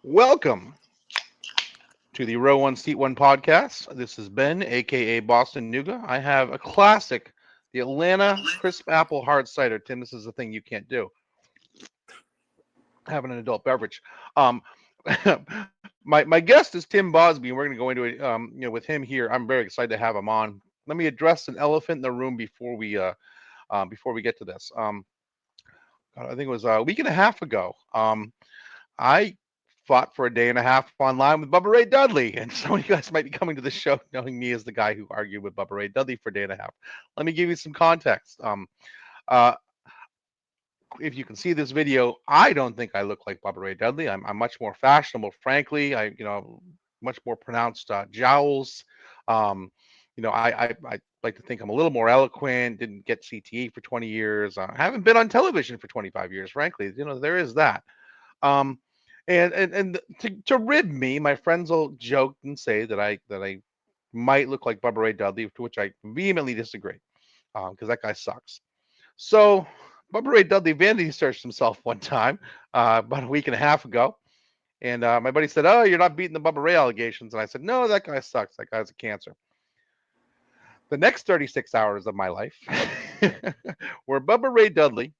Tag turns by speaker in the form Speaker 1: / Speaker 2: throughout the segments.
Speaker 1: Welcome to the Row One Seat One podcast. This is Ben, aka Boston Nuga. I have a classic, the Atlanta Crisp Apple Hard Cider. Tim, this is the thing you can't do. Having an adult beverage. Um, my guest is Tim Bosby, and we're going to go into it. With him here, I'm very excited to have him on. Let me address an elephant in the room before we get to this. I think it was a week and a half ago. I fought for a day and a half online with Bubba Ray Dudley, and some of you guys might be coming to the show knowing me as the guy who argued with Bubba Ray Dudley for a day and a half. Let me give you some context. Uh, if you can see this video, I don't think I look like Bubba Ray Dudley. I'm much more fashionable, frankly. Much more pronounced jowls. Um, I like to think I'm a little more eloquent. Didn't get CTE for 20 years. Haven't been on television for 25 years, frankly. There is that. Um, and to rib me, my friends will joke and say that I might look like Bubba Ray Dudley, to which I vehemently disagree, because that guy sucks. So Bubba Ray Dudley vanity searched himself one time about a week and a half ago, and my buddy said, "Oh, you're not beating the Bubba Ray allegations," and I said, "No, that guy sucks. That guy's a cancer." The next 36 hours of my life were Bubba Ray Dudley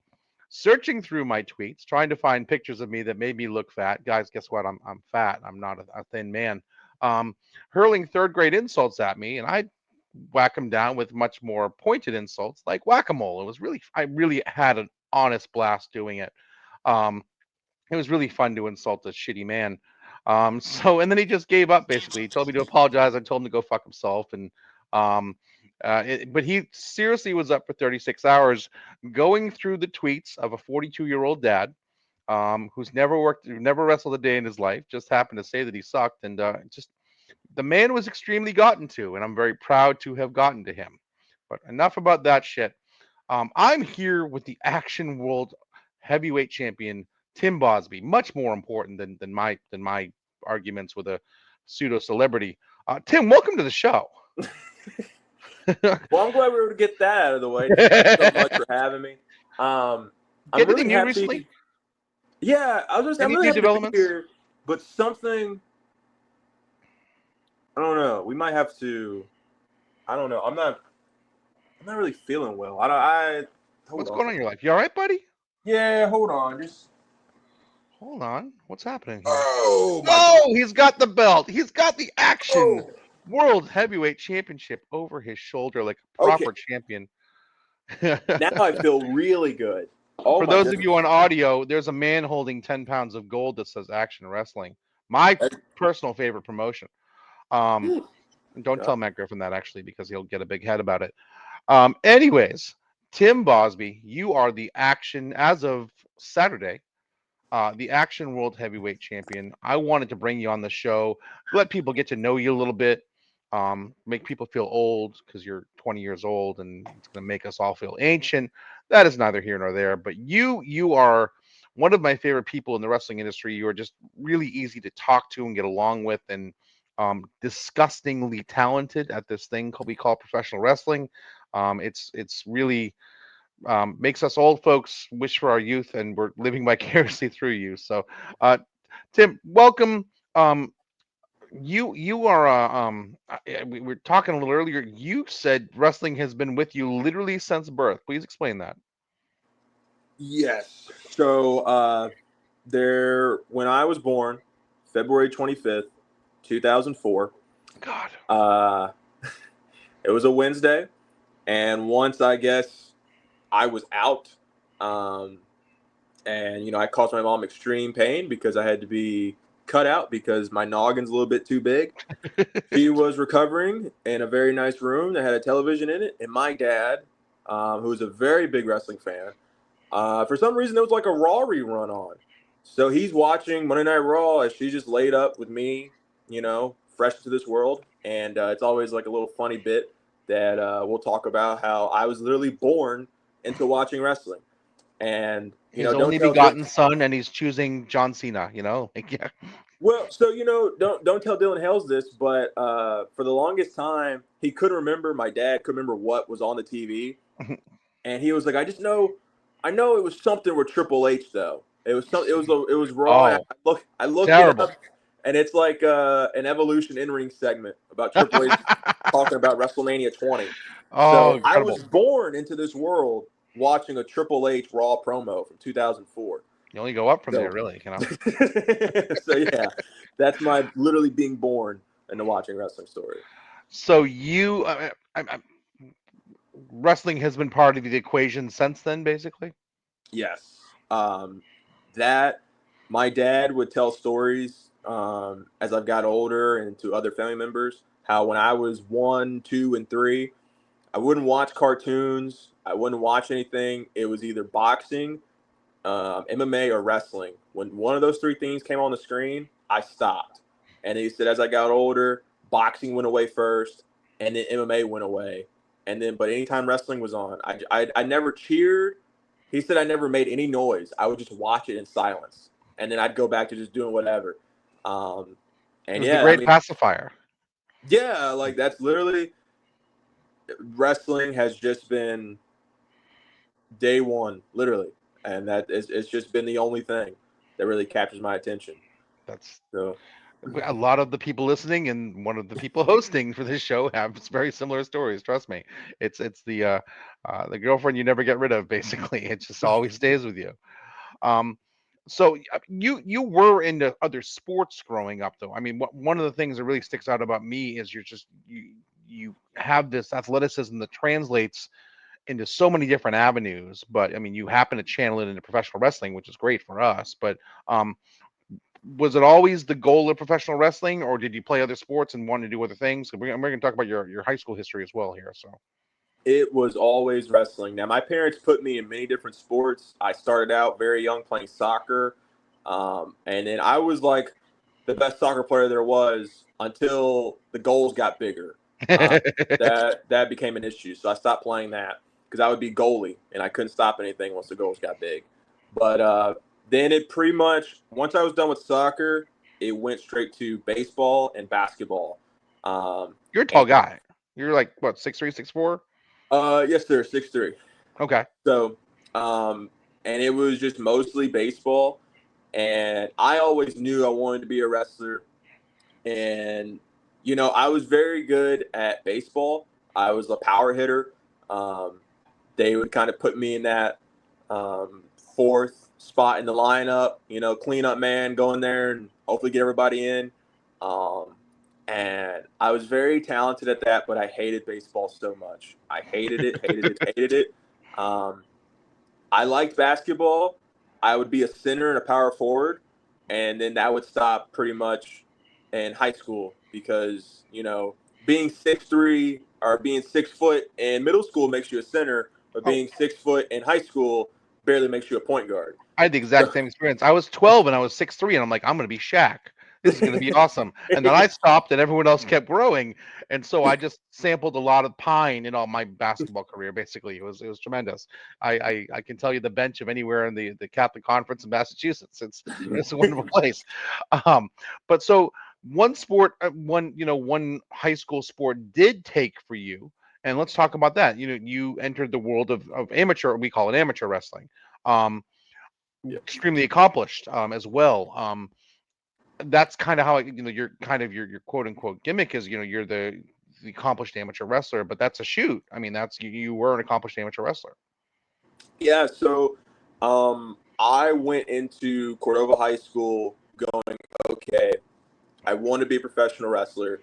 Speaker 1: searching through my tweets, trying to find pictures of me that made me look fat. Guys, guess what? I'm fat. I'm not a thin man. Um, Hurling third grade insults at me, and I whack them down with much more pointed insults like whack-a-mole. I really had an honest blast doing it. Um, it was really fun to insult a shitty man. And then he just gave up basically. He told me to apologize. I told him to go fuck himself. Um, but he seriously was up for 36 hours going through the tweets of a 42-year-old dad who's never wrestled a day in his life, just happened to say that he sucked. And just the man was extremely gotten to, and I'm very proud to have gotten to him. But enough about that shit. I'm here with the Action World Heavyweight Champion Tim Bosby. Much more important than my arguments with a pseudo celebrity. Tim, welcome to the show.
Speaker 2: Well, I'm glad we were able to get that out of the way. Thank you so much for having me. I'm really
Speaker 1: Anything new
Speaker 2: happy.
Speaker 1: recently?
Speaker 2: Yeah, I'm
Speaker 1: Any
Speaker 2: really
Speaker 1: new
Speaker 2: happy to be
Speaker 1: developments?
Speaker 2: here. But something, I don't know. We might have to. I don't know. I'm not really feeling well. Hold
Speaker 1: What's
Speaker 2: on.
Speaker 1: going on in your life? You all right, buddy?
Speaker 2: Yeah, hold on. Just.
Speaker 1: Hold on. What's happening here?
Speaker 2: Oh my God.
Speaker 1: Oh, he's got the belt. He's got the Action
Speaker 2: Oh.
Speaker 1: World Heavyweight Championship over his shoulder like a
Speaker 2: Okay.
Speaker 1: proper champion.
Speaker 2: Now I feel really good. Oh
Speaker 1: For
Speaker 2: my
Speaker 1: those of
Speaker 2: goodness.
Speaker 1: you on audio, there's a man holding 10 pounds of gold that says Action Wrestling. My
Speaker 2: That's-
Speaker 1: personal favorite promotion. Um, don't
Speaker 2: God.
Speaker 1: tell Matt Griffin that actually because he'll get a big head about it. Anyways, Tim Bosby, you are the Action, as of Saturday, the Action World Heavyweight Champion. I wanted to bring you on the show, let people get to know you a little bit, make people feel old because you're 20 years old, and it's going to make us all feel ancient. That is neither here nor there. But you are one of my favorite people in the wrestling industry. You are just really easy to talk to and get along with, and disgustingly talented at this thing we call professional wrestling. It's really makes us old folks wish for our youth, and we're living vicariously through you. So, Tim, welcome. You are we were talking a little earlier. You said wrestling has been with you literally since birth. Please explain that.
Speaker 2: Yes. So when I was born, February 25th, 2004.
Speaker 1: God.
Speaker 2: Uh, it was a Wednesday, and once I guess I was out, and I caused my mom extreme pain because I had to be cut out because my noggin's a little bit too big. She was recovering in a very nice room that had a television in it, and my dad, who was a very big wrestling fan, for some reason there was like a Raw rerun on, so he's watching Monday Night Raw as she just laid up with me, fresh to this world, and it's always like a little funny bit that we'll talk about how I was literally born into watching wrestling, and
Speaker 1: His
Speaker 2: don't
Speaker 1: only
Speaker 2: tell Dylan.
Speaker 1: begotten son, and he's choosing John Cena. Like yeah.
Speaker 2: Well, so don't tell Dylan Hales this, but for the longest time he couldn't remember. My dad couldn't remember what was on the TV, and he was like, I know it was something with Triple H though. It was some. It was Raw. And
Speaker 1: Oh,
Speaker 2: I looked it up,
Speaker 1: terrible.
Speaker 2: and it's like an Evolution in ring segment about Triple H talking about WrestleMania 20.
Speaker 1: Oh,
Speaker 2: So I was
Speaker 1: incredible.
Speaker 2: born into this world watching a Triple H Raw promo from 2004.
Speaker 1: You only go up from
Speaker 2: So,
Speaker 1: there, really, you know.
Speaker 2: so yeah, that's my literally being born into watching wrestling story.
Speaker 1: So you, wrestling has been part of the equation since then, basically.
Speaker 2: Yes. That my dad would tell stories as I've got older and to other family members how when I was 1, 2, and 3, I wouldn't watch cartoons. I wouldn't watch anything. It was either boxing, MMA, or wrestling. When one of those three things came on the screen, I stopped. And he said, as I got older, boxing went away first, and then MMA went away, and then but anytime wrestling was on, I never cheered. He said I never made any noise. I would just watch it in silence, and then I'd go back to just doing whatever. Um,
Speaker 1: It
Speaker 2: and
Speaker 1: was the
Speaker 2: yeah, I
Speaker 1: great
Speaker 2: mean,
Speaker 1: pacifier.
Speaker 2: yeah, like that's literally wrestling has just been day one, literally, and that is it's just been the only thing that really captures my attention.
Speaker 1: That's
Speaker 2: So
Speaker 1: a lot of the people listening and one of the people hosting for this show have very similar stories. Trust me, it's the girlfriend you never get rid of. Basically, it just always stays with you. Um, so you were into other sports growing up, though. I mean, one of the things that really sticks out about me is you have this athleticism that translates into so many different avenues. But I mean, you happen to channel it into professional wrestling, which is great for us. But um, was it always the goal of professional wrestling, or did you play other sports and want to do other things? We're going to talk about your high school history as well here. So
Speaker 2: it was always wrestling. Now, my parents put me in many different sports. I started out very young playing soccer, and then I was like the best soccer player there was until the goals got bigger. Uh, that became an issue, so I stopped playing that because I would be goalie and I couldn't stop anything once the goals got big. But then it pretty much once I was done with soccer, it went straight to baseball and basketball. Um,
Speaker 1: you're a tall
Speaker 2: and
Speaker 1: guy. You're like what, 6'3", 6'4"?
Speaker 2: yes, sir, 6'3".
Speaker 1: Okay.
Speaker 2: So, and it was just mostly baseball. And I always knew I wanted to be a wrestler. And, I was very good at baseball. I was a power hitter. Um, they would kind of put me in that fourth spot in the lineup, cleanup man, go in there and hopefully get everybody in. Um, and I was very talented at that, but I hated baseball so much. I hated it, hated it, hated it. Um, I liked basketball. I would be a center and a power forward, and then that would stop pretty much in high school because being 6'3" or being 6 foot in middle school makes you a center, but
Speaker 1: Oh,
Speaker 2: being 6 foot in high school barely makes you a point guard.
Speaker 1: I had the exact
Speaker 2: So,
Speaker 1: same experience. I was 12 and I was 6'3", and I'm like, I'm going to be Shaq. This is going to be awesome. And then I stopped, and everyone else kept growing, and so I just sampled a lot of pine in all my basketball career. Basically, it was tremendous. I can tell you the bench of anywhere in the Catholic Conference in Massachusetts. It's a wonderful place. Um, but so one sport, one high school sport did take for you, and let's talk about that. You entered the world of amateur. We call it amateur wrestling. Um,
Speaker 2: yeah.
Speaker 1: Extremely accomplished as well. That's kind of how you're kind of your quote unquote gimmick is. You're the accomplished amateur wrestler, but that's a shoot. I mean, that's you were an accomplished amateur wrestler.
Speaker 2: Yeah, so I went into Cordova High School going, okay, I want to be a professional wrestler.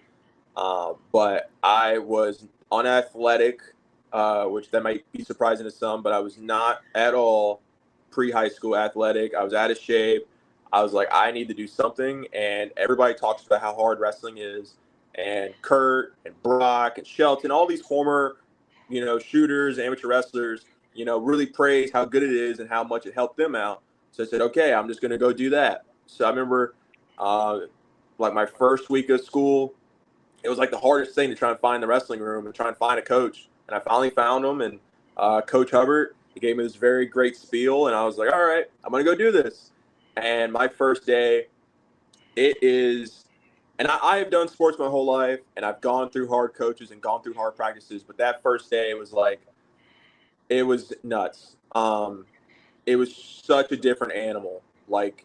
Speaker 2: But I was unathletic, which that might be surprising to some, but I was not at all pre-high school athletic. I was out of shape. I was like, I need to do something. And everybody talks about how hard wrestling is. And Kurt and Brock and Shelton, all these former, shooters, amateur wrestlers, really praise how good it is and how much it helped them out. So I said, okay, I'm just going to go do that. So I remember, uh, like my first week of school, it was like the hardest thing to try and find the wrestling room and try and find a coach. And I finally found him, and Coach Hubbard, he gave me this very great spiel, and I was like, all right, I'm going to go do this. And my first day, it is, and I have done sports my whole life, and I've gone through hard coaches and gone through hard practices, but that first day was like, it was nuts. It was such a different animal. Like,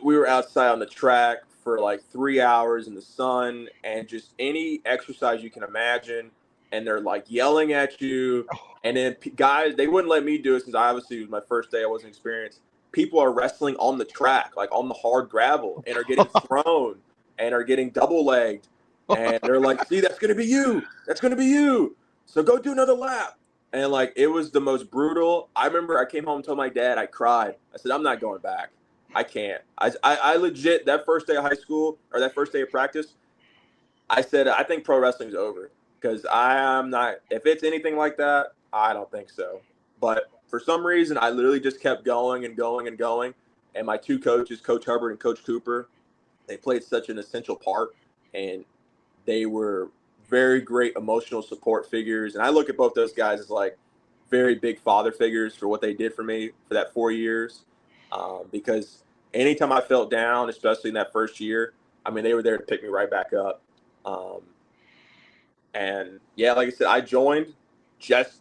Speaker 2: we were outside on the track for like 3 hours in the sun, and just any exercise you can imagine, and they're like yelling at you. And then guys, they wouldn't let me do it since I obviously it was my first day, I wasn't experienced. People are wrestling on the track, like on the hard gravel, and are getting thrown and are getting double legged, and they're like, see, that's gonna be you, that's gonna be you, so go do another lap. And like, it was the most brutal. I remember I came home and told my dad, I cried, I said, I'm not going back. I can't. I legit, that first day of high school, or that first day of practice, I said, I think pro wrestling's over, because I'm not. If it's anything like that, I don't think so. But for some reason, I literally just kept going and going and going. And my two coaches, Coach Hubbard and Coach Cooper, they played such an essential part, and they were very great emotional support figures. And I look at both those guys as like very big father figures for what they did for me for that 4 years. Because anytime I felt down, especially in that first year, I mean, they were there to pick me right back up. Um, and yeah, like I said, I joined just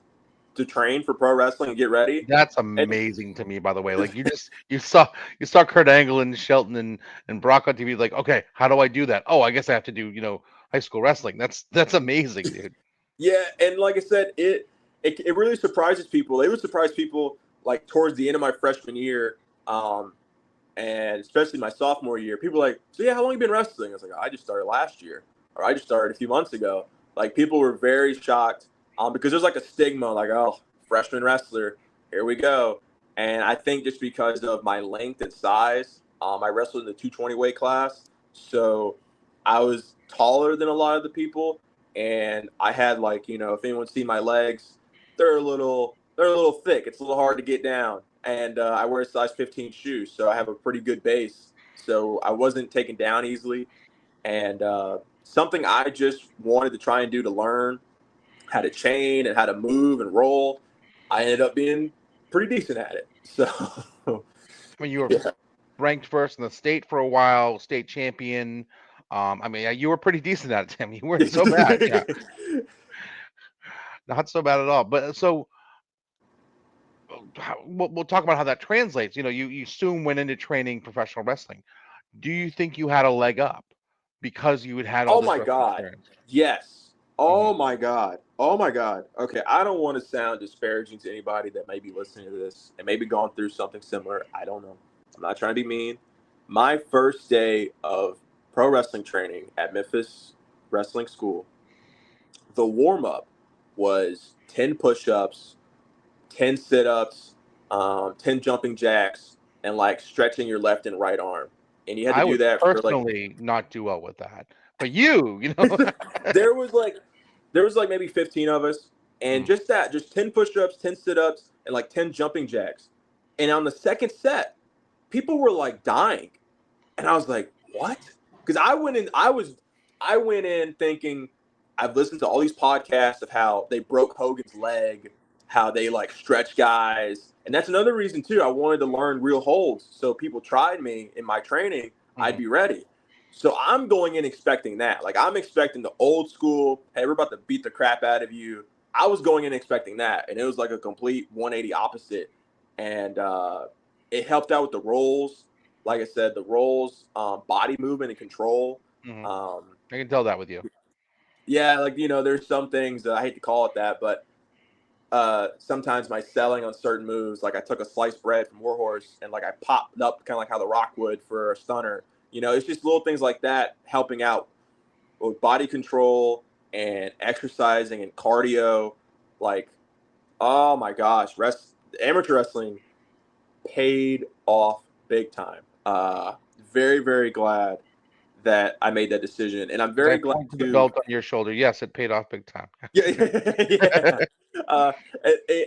Speaker 2: to train for pro wrestling and get ready.
Speaker 1: That's
Speaker 2: And
Speaker 1: amazing to me, by the way. Like you saw Kurt Angle and Shelton and Brock on TV. Like, okay, how do I do that? Oh, I guess I have to do high school wrestling. That's amazing, dude.
Speaker 2: yeah, and like I said, it really surprises people. It would surprise people like towards the end of my freshman year. And especially my sophomore year, people are like, so yeah, how long have you been wrestling? I was like, I just started last year, or I just started a few months ago. Like, people were very shocked, because there's like a stigma, like, oh, freshman wrestler, here we go. And I think just because of my length and size, I wrestled in the 220 weight class, so I was taller than a lot of the people, and I had, like, if anyone's seen my legs, they're a little thick. It's a little hard to get down, and I wear a size 15 shoes, so I have a pretty good base. So I wasn't taken down easily, and something I just wanted to try and do to learn how to chain and how to move and roll. I ended up being pretty decent at it. So
Speaker 1: I mean, you were
Speaker 2: yeah,
Speaker 1: ranked first in the state for a while, state champion. I mean, yeah, you were pretty decent at it, Tim. You weren't so bad. Yeah, not so bad at all. But so we'll talk about how that translates. You soon went into training professional wrestling. Do you think you had a leg up because you had all
Speaker 2: oh
Speaker 1: this
Speaker 2: my
Speaker 1: wrestling
Speaker 2: god,
Speaker 1: experience?
Speaker 2: yes.
Speaker 1: Hmm.
Speaker 2: Oh my god. Oh my god. Okay, I don't want to sound disparaging to anybody that may be listening to this and maybe going through something similar. I don't know. I'm not trying to be mean. My first day of pro wrestling training at Memphis Wrestling School, the warm up was 10 push ups, 10 sit ups, 10 jumping jacks, and like stretching your left and right arm. And you had to
Speaker 1: I
Speaker 2: do
Speaker 1: would
Speaker 2: that for like,
Speaker 1: personally not do well with that, but you.
Speaker 2: there was like, maybe 15 of us, and
Speaker 1: Mm.
Speaker 2: just 10 push-ups, 10 sit-ups, and like 10 jumping jacks. And on the second set, people were like dying. And I was like, what? Because I went in thinking, I've listened to all these podcasts of how they broke Hogan's leg, how they like stretch guys. And that's another reason too. I wanted to learn real holds. So people tried me in my training, I'd
Speaker 1: Mhm.
Speaker 2: be ready. So I'm going in expecting that. Like, I'm expecting the old school, hey, we're about to beat the crap out of you. I was going in expecting that. And it was like a complete 180 opposite. And it helped out with the rolls, like I said, the rolls, body movement and control.
Speaker 1: Mhm.
Speaker 2: Um,
Speaker 1: I can tell that with you.
Speaker 2: yeah, like, there's some things that I hate to call it that, but sometimes my selling on certain moves, like I took a sliced bread from Warhorse and like I popped up kind of like how the Rock would for a stunner. It's just little things like that helping out with body control and exercising and cardio. Like, oh my gosh, amateur wrestling paid off big time. Very, very glad that I made that decision, and I'm
Speaker 1: As I
Speaker 2: very glad
Speaker 1: point to the
Speaker 2: to.
Speaker 1: belt on your shoulder, yes, it paid off big time.
Speaker 2: Yeah, yeah.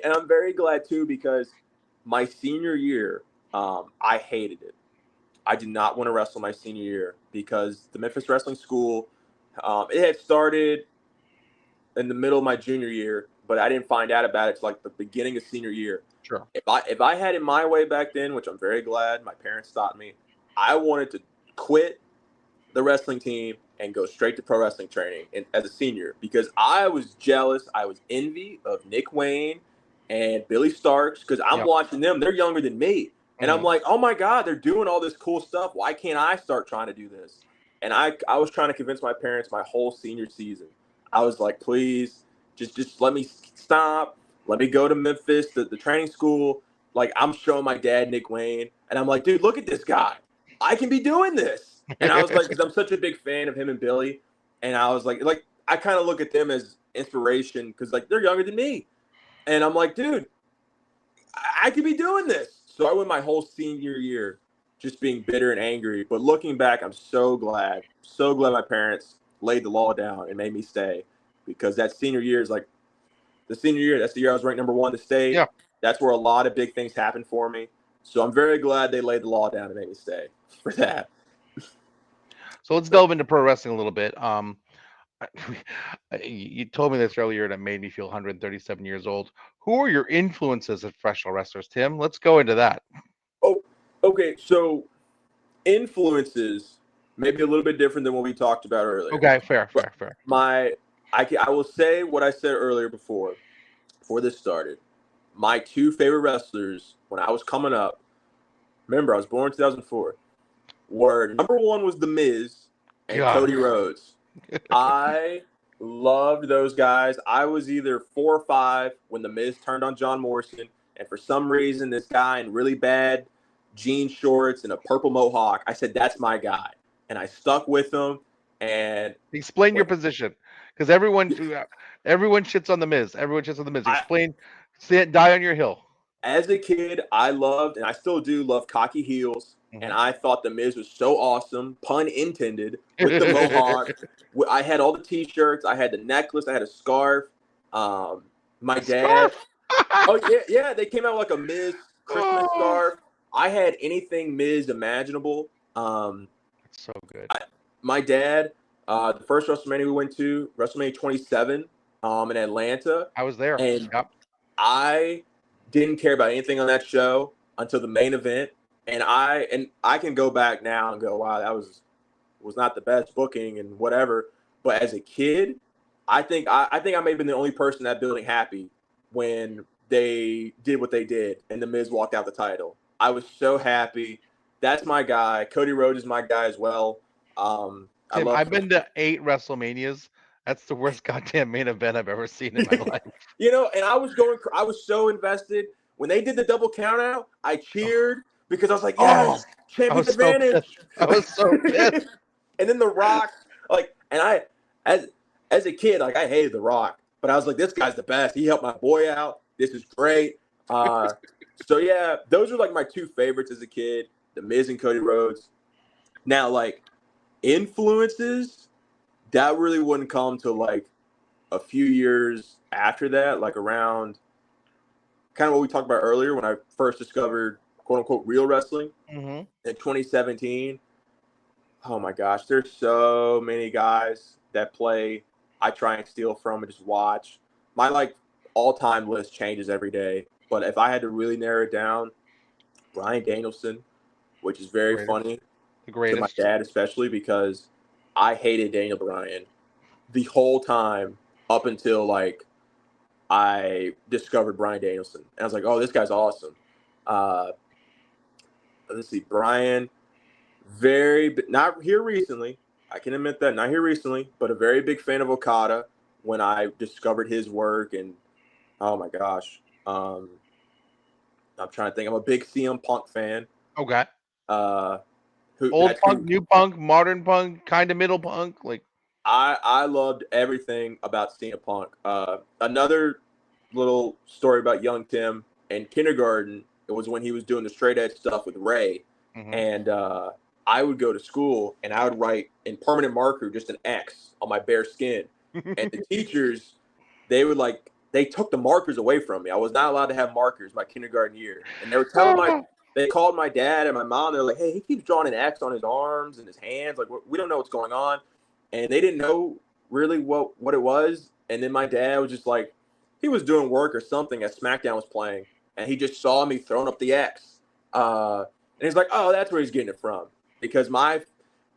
Speaker 2: And I'm very glad too, because my senior year, I hated it. I did not want to wrestle my senior year because the Memphis Wrestling School, it had started in the middle of my junior year, but I didn't find out about it till like the beginning of senior year.
Speaker 1: Sure.
Speaker 2: If I had it my way back then, which I'm very glad my parents stopped me, I wanted to quit the wrestling team and go straight to pro wrestling training as a senior, because I was jealous. I was envy of Nick Wayne and Billy Starks, because I'm
Speaker 1: Yep.
Speaker 2: watching them. They're younger than me. And I'm
Speaker 1: Mhm.
Speaker 2: like, oh my God, they're doing all this cool stuff. Why can't I start trying to do this? And I was trying to convince my parents my whole senior season. I was like, please, just let me stop. Let me go to Memphis, the training school. Like, I'm showing my dad Nick Wayne, and I'm like, dude, look at this guy. I can be doing this. And I was like, because I'm such a big fan of him and Billy, and I was like I kind of look at them as inspiration because like they're younger than me, and I'm like, dude, I could be doing this. So I went my whole senior year just being bitter and angry. But looking back, I'm so glad my parents laid the law down and made me stay because that senior year is like the senior year. That's the year I was ranked number one in the state.
Speaker 1: Yeah.
Speaker 2: That's where a lot of big things happened for me. So I'm very glad they laid the law down and made me stay for that.
Speaker 1: So let's delve into pro wrestling a little bit. You told me this earlier, and it made me feel 137 years old. Who are your influences as professional wrestlers, Tim? Let's go into that.
Speaker 2: Oh, okay. So influences maybe a little bit different than what we talked about earlier.
Speaker 1: Okay, fair,
Speaker 2: But
Speaker 1: fair, fair.
Speaker 2: I will say what I said earlier before this started. My two favorite wrestlers when I was coming up, remember I was born in 2004, were number one was The Miz and
Speaker 1: God,
Speaker 2: Cody Rhodes. I loved those guys. I was either 4 or 5 when The Miz turned on John Morrison, and for some reason, this guy in really bad jean shorts and a purple mohawk, I said, that's my guy. And I stuck with him. And
Speaker 1: explain your
Speaker 2: when
Speaker 1: position, because everyone shits on the Miz. Everyone shits on the Miz.
Speaker 2: I,
Speaker 1: Explain. Die on your hill.
Speaker 2: as a kid, I loved, and I still do love cocky heels. And
Speaker 1: Mhm.
Speaker 2: I thought The Miz was so awesome, pun intended, with the mohawk. I had all the T-shirts. I had the necklace. I had a scarf. My
Speaker 1: A
Speaker 2: dad.
Speaker 1: scarf.
Speaker 2: Oh yeah, yeah. They came out with like a Miz Christmas
Speaker 1: Oh,
Speaker 2: scarf. I had anything Miz imaginable. Um,
Speaker 1: it's so good.
Speaker 2: I, my dad, the first WrestleMania we went to, WrestleMania 27, in Atlanta,
Speaker 1: I was there.
Speaker 2: and
Speaker 1: Yep.
Speaker 2: I didn't care about anything on that show until the main event. And I can go back now and go, wow, that was not the best booking and whatever. But as a kid, I think I may have been the only person in that building happy when they did what they did and the Miz walked out the title. I was so happy. That's my guy. Cody Rhodes is my guy as well. I
Speaker 1: Tim,
Speaker 2: love
Speaker 1: I've been to 8 WrestleManias. That's the worst goddamn main event I've ever seen in my life.
Speaker 2: and I was so invested when they did the double count out. I cheered because I was like,
Speaker 1: Oh,
Speaker 2: yes,
Speaker 1: I
Speaker 2: champion's
Speaker 1: was so pissed.
Speaker 2: advantage.
Speaker 1: I was so pissed.
Speaker 2: And then The Rock, like, and I, as a kid, like I hated The Rock, but I was like, this guy's the best. He helped my boy out. This is great. So yeah, those are like my two favorites as a kid, The Miz and Cody Rhodes. Now, like influences, that really wouldn't come to like a few years after that, like around kind of what we talked about earlier when I first discovered quote unquote real wrestling
Speaker 1: Hmm.
Speaker 2: in 2017. Oh my gosh, there's so many guys that play I try and steal from and just watch. My like all-time list changes every day, but if I had to really narrow it down, Brian Danielson, which is very
Speaker 1: Greatest,
Speaker 2: funny
Speaker 1: the
Speaker 2: to my
Speaker 1: greatest.
Speaker 2: dad especially because I hated Daniel Bryan the whole time up until like I discovered Brian Danielson. And I was like, oh, this guy's awesome. Uh, let's see, Brian, not here recently. I can admit that, not here recently, but a very big fan of Okada when I discovered his work. And oh my gosh, I'm trying to think. I'm a big CM Punk fan.
Speaker 1: Okay.
Speaker 2: Uh, who
Speaker 1: Old
Speaker 2: that's
Speaker 1: punk,
Speaker 2: who
Speaker 1: new punk, modern punk, kind of middle punk. Like,
Speaker 2: I loved everything about CM Punk. Another little story about young Tim in kindergarten. It was when he was doing the straight edge stuff with Ray,
Speaker 1: hmm.
Speaker 2: and I would go to school and I would write in permanent marker just an X on my bare skin, and the teachers they took the markers away from me. I was not allowed to have markers my kindergarten year, and they called my dad and my mom. They're like, "Hey, he keeps drawing an X on his arms and his hands. Like we don't know what's going on." And they didn't know really what it was. And then my dad was just like, he was doing work or something as SmackDown was playing, and he just saw me throwing up the X, and he's like, oh, that's where he's getting it from. Because my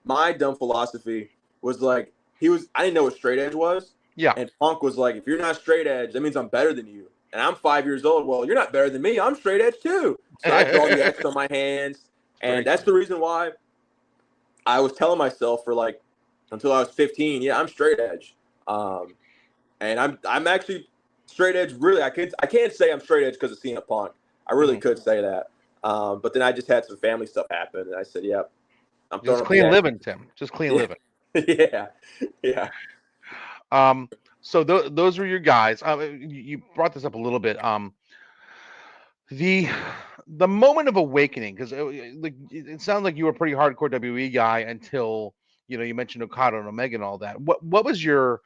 Speaker 2: dumb philosophy was like, I didn't know what straight edge was,
Speaker 1: Yeah.
Speaker 2: and Punk was like, if you're not straight edge, that means I'm better than you. And I'm 5 years old. Well, you're not better than me. I'm straight edge too. So I draw the X on my hands, and
Speaker 1: Very
Speaker 2: that's
Speaker 1: cool.
Speaker 2: the reason why I was telling myself for like until I was 15, yeah, I'm straight edge, um, and I'm actually straight edge. Really, I can't say I'm straight edge because of CM Punk. I really
Speaker 1: Mhm.
Speaker 2: could say that, but then I just had some family stuff happen, and I said, "Yep, I'm throwing
Speaker 1: Just
Speaker 2: up the
Speaker 1: clean
Speaker 2: X."
Speaker 1: living, Tim. Just clean
Speaker 2: Yeah,
Speaker 1: living.
Speaker 2: yeah, yeah.
Speaker 1: Um, so those were your guys. You brought this up a little bit. The the moment of awakening, because like it sounds like you were a pretty hardcore WWE guy until you mentioned Okada and Omega and all that. What was your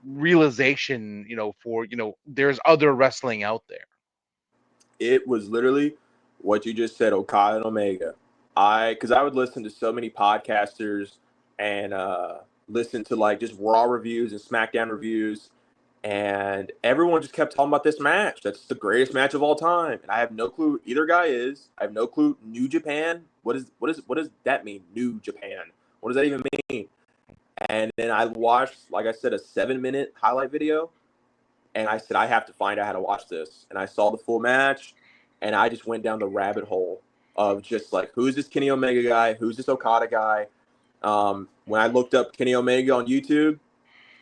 Speaker 1: realization? For there's other wrestling out there.
Speaker 2: It was literally what you just said, Okada and Omega. Because I would listen to so many podcasters and listen to like just Raw reviews and SmackDown reviews, and everyone just kept talking about this match. That's the greatest match of all time, and I have no clue who either guy is. I have no clue. New Japan. What does that mean? New Japan. What does that even mean? And then I watched, like I said, a 7-minute highlight video, and I said I have to find out how to watch this. And I saw the full match, and I just went down the rabbit hole of just like, who's this Kenny Omega guy? Who's this Okada guy? When I looked up Kenny Omega on YouTube,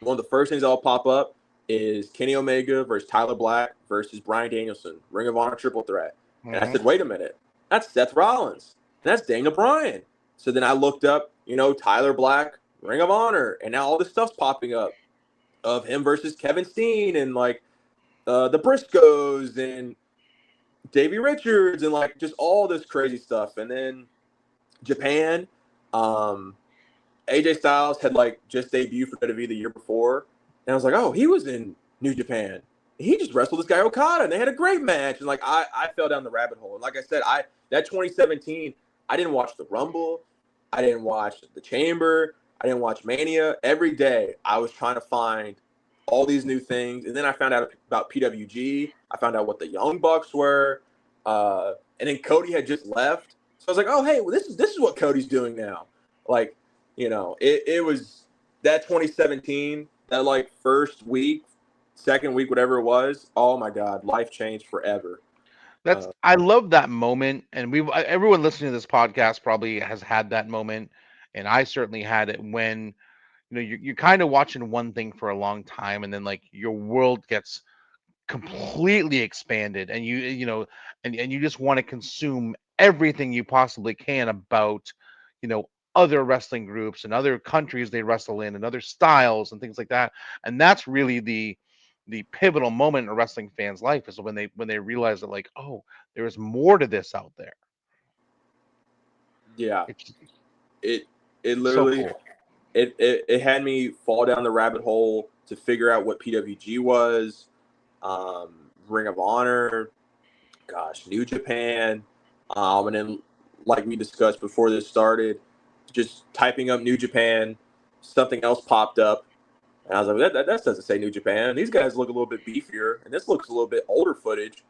Speaker 2: one of the first things that'll pop up is Kenny Omega versus Tyler Black versus Bryan Danielson, Ring of Honor triple threat. And I
Speaker 1: Hmm.
Speaker 2: said, wait a minute, that's Seth Rollins. And that's Daniel Bryan. So then I looked up, Tyler Black, Ring of Honor, and now all this stuff's popping up of him versus Kevin Steen and like the Briscoes and Davey Richards and like just all this crazy stuff. And then Japan, um, AJ Styles had like just debuted for WWE the year before, and I was like, oh, he was in New Japan. He just wrestled this guy Okada, and they had a great match. And like I fell down the rabbit hole. And like I said, that 2017, I didn't watch the Rumble, I didn't watch the Chamber, I didn't watch Mania. Every day I was trying to find all these new things, and then I found out about PWG. I found out what the Young Bucks were, and then Cody had just left. So I was like, oh hey, well, this is what Cody's doing now. Like it was that 2017, that like first week, second week, whatever it was. Oh my God, life changed forever. Uh,
Speaker 1: I love that moment, and everyone listening to this podcast probably has had that moment, and I certainly had it when you're kind of watching one thing for a long time, and then like your world gets completely expanded, and and you just want to consume everything you possibly can about you know other wrestling groups and other countries they wrestle in and other styles and things like that. And that's really the pivotal moment in a wrestling fan's life, is when they realize that, like, oh, there is more to this out there.
Speaker 2: yeah,
Speaker 1: it's
Speaker 2: it it
Speaker 1: it's so
Speaker 2: literally
Speaker 1: cool.
Speaker 2: it had me fall down the rabbit hole to figure out what PWG was, Ring of Honor, gosh, New Japan, and then like we discussed before this started, just typing up New Japan, something else popped up. And I was like, that doesn't say New Japan. These guys look a little bit beefier, and this looks a little bit older footage.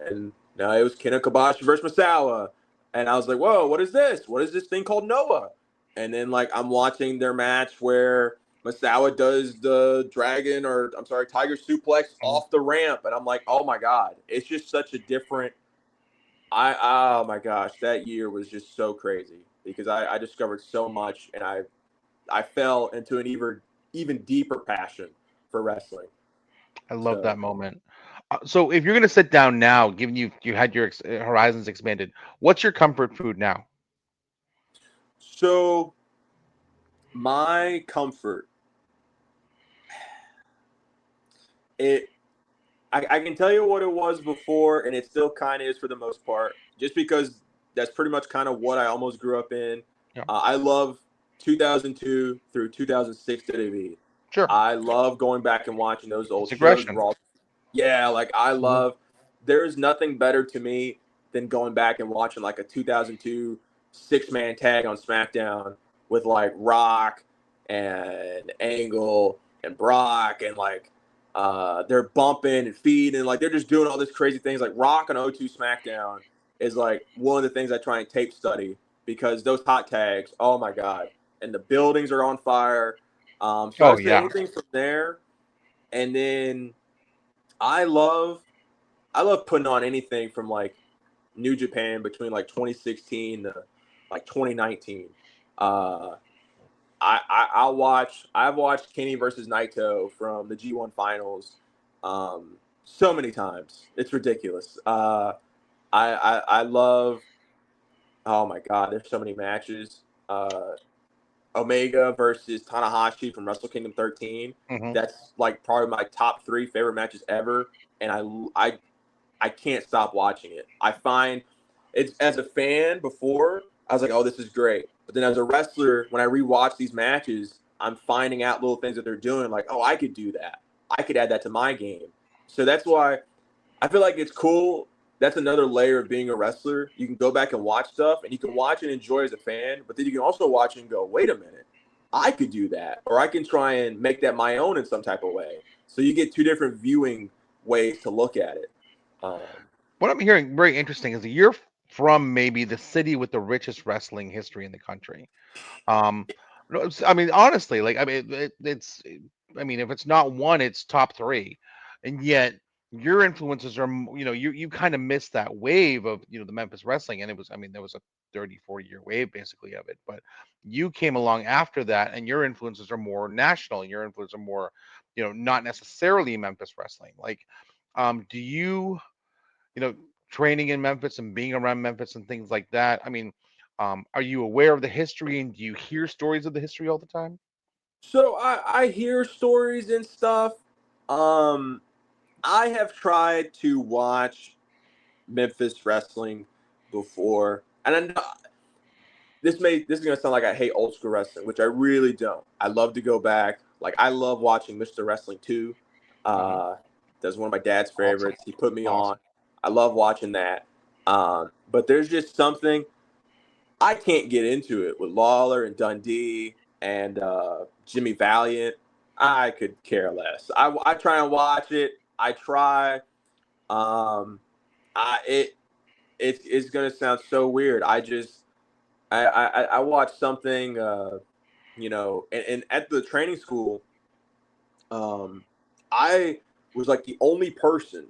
Speaker 2: And now it was Kenta Kobashi versus Masawa. And I was like, whoa, what is this? What is this thing called Noah? And then, like, I'm watching their match where Masawa does the dragon, or I'm sorry, tiger suplex
Speaker 1: Mhm.
Speaker 2: off the ramp. And I'm like, oh my God, it's just such a different. Oh my gosh, that year was just so crazy because I discovered so much, and I fell into an even deeper passion for wrestling.
Speaker 1: I love
Speaker 2: So
Speaker 1: that moment. So if you're gonna sit down now, given you had your horizons expanded, what's your comfort food now?
Speaker 2: so my comfort, it I can tell you what it was before, and it still kind of is for the most part, just because that's pretty much kind of what I almost grew up in.
Speaker 1: Yeah,
Speaker 2: I love 2002 through 2006 WWE.
Speaker 1: sure.
Speaker 2: I love going back and watching those old
Speaker 1: It's
Speaker 2: shows.
Speaker 1: aggression.
Speaker 2: Raw. Yeah, like I
Speaker 1: Mhm.
Speaker 2: love. There's nothing better to me than going back and watching like a 2002 six-man tag on SmackDown with like Rock and Angle and Brock, and like they're bumping and feeding, and like they're just doing all this crazy things. Like Rock on O2 SmackDown is like one of the things I try and tape study because those hot tags, oh my God, and the buildings are on fire. So
Speaker 1: Oh
Speaker 2: I'd say
Speaker 1: yeah.
Speaker 2: anything from there, and then I love I love putting on anything from like New Japan between like 2016 to like 2019. Uh, I've watched Kenny versus Naito from the G1 finals so many times. It's ridiculous. I love. Oh my God, there's so many matches. Omega versus Tanahashi from Wrestle Kingdom 13.
Speaker 1: Hmm.
Speaker 2: That's like probably my top three favorite matches ever, and I can't stop watching it. I find it's as a fan before I was like, oh, this is great, but then as a wrestler, when I rewatch these matches, I'm finding out little things that they're doing, like, oh, I could do that. I could add that to my game. So that's why I feel like it's cool. That's another layer of being a wrestler. You can go back and watch stuff, and you can watch and enjoy as a fan, but then you can also watch and go, wait a minute, I could do that, or I can try and make that my own in some type of way. So you get two different viewing ways to look at it. Um,
Speaker 1: What I'm hearing very interesting is that you're from maybe the city with the richest wrestling history in the country. Um, no, I mean, honestly, like, I mean, I mean, if it's not one, it's top three, and yet your influences are, you kind of missed that wave of, the Memphis wrestling, and it was, I mean, there was a 30, 40 year wave basically of it, but you came along after that, and your influences are more national, and your influences are more, not necessarily Memphis wrestling. Like, do you, you know, training in Memphis and being around Memphis and things like that? I mean, are you aware of the history and do you hear stories of the history all the time?
Speaker 2: so I hear stories and stuff. Um, I have tried to watch Memphis wrestling before, and I know this is gonna sound like I hate old school wrestling, which I really don't. I love to go back. Like I love watching Mr. Wrestling 2.
Speaker 1: Hmm.
Speaker 2: Uh, that's one of my dad's
Speaker 1: Awesome,
Speaker 2: favorites. He put me on.
Speaker 1: awesome.
Speaker 2: I love watching that. But there's just something I can't get into it with Lawler and Dundee and Jimmy Valiant. I could care less. I try and watch it. I try. Um, I it's gonna sound so weird. I watched something, and at the training school, um, I was like the only person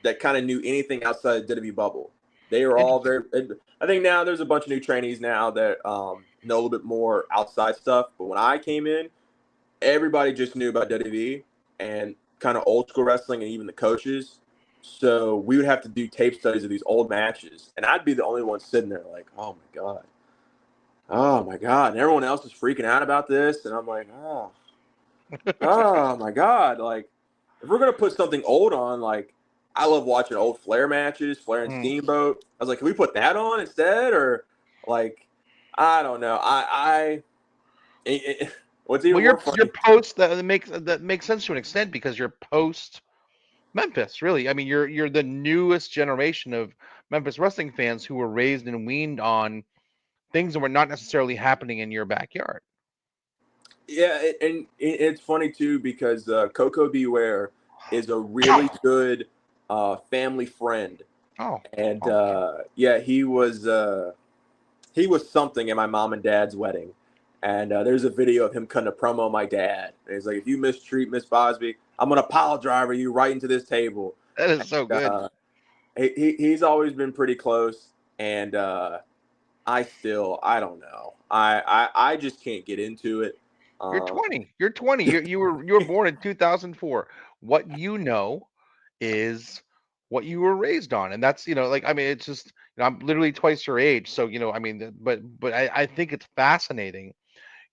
Speaker 2: that kind of knew anything outside the WWE bubble. They were all
Speaker 1: Interesting.
Speaker 2: very. I think now there's a bunch of new trainees now that know a little bit more outside stuff. But when I came in, everybody just knew about WWE and kind of old school wrestling, and even the coaches. So we would have to do tape studies of these old matches, and I'd be the only one sitting there like, oh my god, and everyone else is freaking out about this, and I'm like, oh my god, like if we're gonna put something old on, like I love watching old Flair matches, Flair and
Speaker 1: Mm.
Speaker 2: Steamboat. I was like, can we put that on instead, or like I don't know, what's
Speaker 1: Well,
Speaker 2: even more
Speaker 1: you're
Speaker 2: funny.
Speaker 1: post that makes sense to an extent because you're post Memphis, really. I mean, you're the newest generation of Memphis wrestling fans who were raised and weaned on things that were not necessarily happening in your backyard.
Speaker 2: Yeah, it's funny too because Coco Beware is a really good family friend,
Speaker 1: Oh,
Speaker 2: and
Speaker 1: okay.
Speaker 2: yeah, he was something at my mom and dad's wedding. And there's a video of him cutting a promo on my dad. And he's like, if you mistreat Miss Bosby, I'm going to pile driver you right into this table.
Speaker 1: That is so good.
Speaker 2: Uh, he's always been pretty close. And I don't know. I just can't get into it.
Speaker 1: You're
Speaker 2: Um,
Speaker 1: 20. You're 20. You were born in 2004. What you know is what you were raised on, and that's, like, I mean, it's just, I'm literally twice your age, so, I mean, but I think it's fascinating.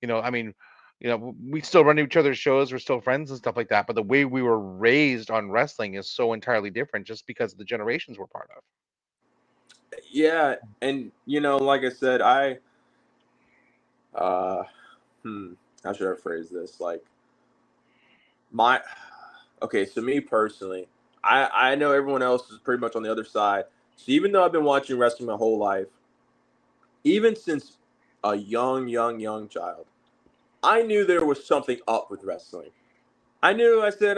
Speaker 1: I mean, we still run to each other's shows, we're still friends and stuff like that, but the way we were raised on wrestling is so entirely different just because of the generations we're part of.
Speaker 2: yeah. And, like I said, uh, how should I phrase this? Like, my, okay, so me personally, I know everyone else is pretty much on the other side. So even though I've been watching wrestling my whole life, even since a young child, I knew there was something up with wrestling. I knew. I said,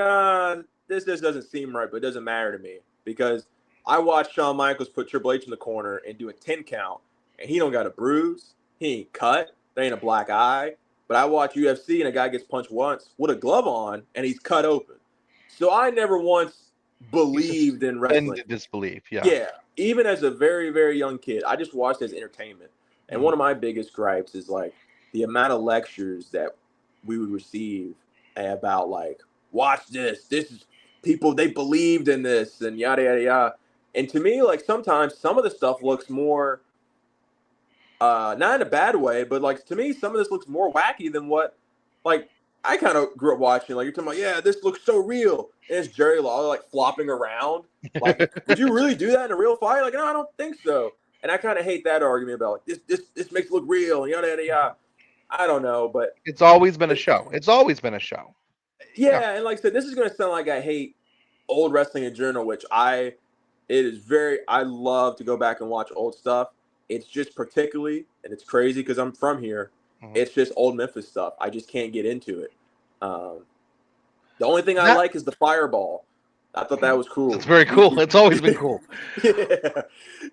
Speaker 2: this just doesn't seem right, but it doesn't matter to me because I watched Shawn Michaels put Triple H in the corner and do a 10 count, and he don't got a bruise, he ain't cut, there ain't a black eye. But I watch UFC and a guy gets punched once with a glove on and he's cut open. So I never once
Speaker 1: You
Speaker 2: believed in wrestling.
Speaker 1: suspended disbelief, yeah.
Speaker 2: Yeah. even as a very, very young kid, I just watched it as entertainment. And
Speaker 1: Mhm.
Speaker 2: one of my biggest gripes is like the amount of lectures that we would receive about like, watch this. This is people, they believed in this and yada yada yada. And to me, like sometimes some of the stuff looks more not in a bad way, but like to me, some of this looks more wacky than what like I kind of grew up watching. Like you're talking about, yeah, this looks so real. And it's Jerry Lawler like flopping around. Like, would you really do that in a real fight? Like, no, I don't think so. And I kind of hate that argument about like this makes it look real and yada yada yada. I don't know, but
Speaker 1: It's always been a show. It's always been a show. Yeah.
Speaker 2: yeah, and like I said, this is gonna sound like I hate old wrestling in general, which it is very I love to go back and watch old stuff. It's just particularly, and it's crazy because I'm from here.
Speaker 1: Mhm.
Speaker 2: It's just old Memphis stuff. I just can't get into it. Um, the only thing I
Speaker 1: That
Speaker 2: like is the fireball. I thought that was
Speaker 1: that's
Speaker 2: cool.
Speaker 1: very cool. It's always been cool.
Speaker 2: Yeah.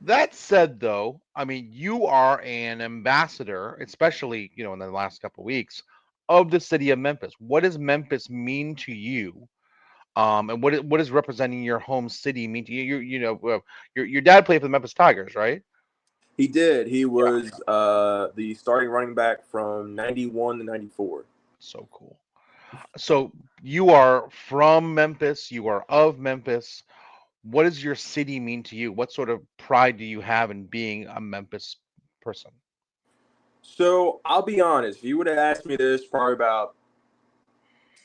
Speaker 1: That said, though, I mean, you are an ambassador, especially in the last couple of weeks, of the city of Memphis. What does Memphis mean to you? And what is representing your home city mean to you? Your dad played for the Memphis Tigers, right?
Speaker 2: He did. He
Speaker 1: Yeah.
Speaker 2: was the starting running back from 91 to 94.
Speaker 1: So cool. So you are from Memphis. You are of Memphis. What does your city mean to you? What sort of pride do you have in being a Memphis person?
Speaker 2: So I'll be honest. If you would have asked me this probably about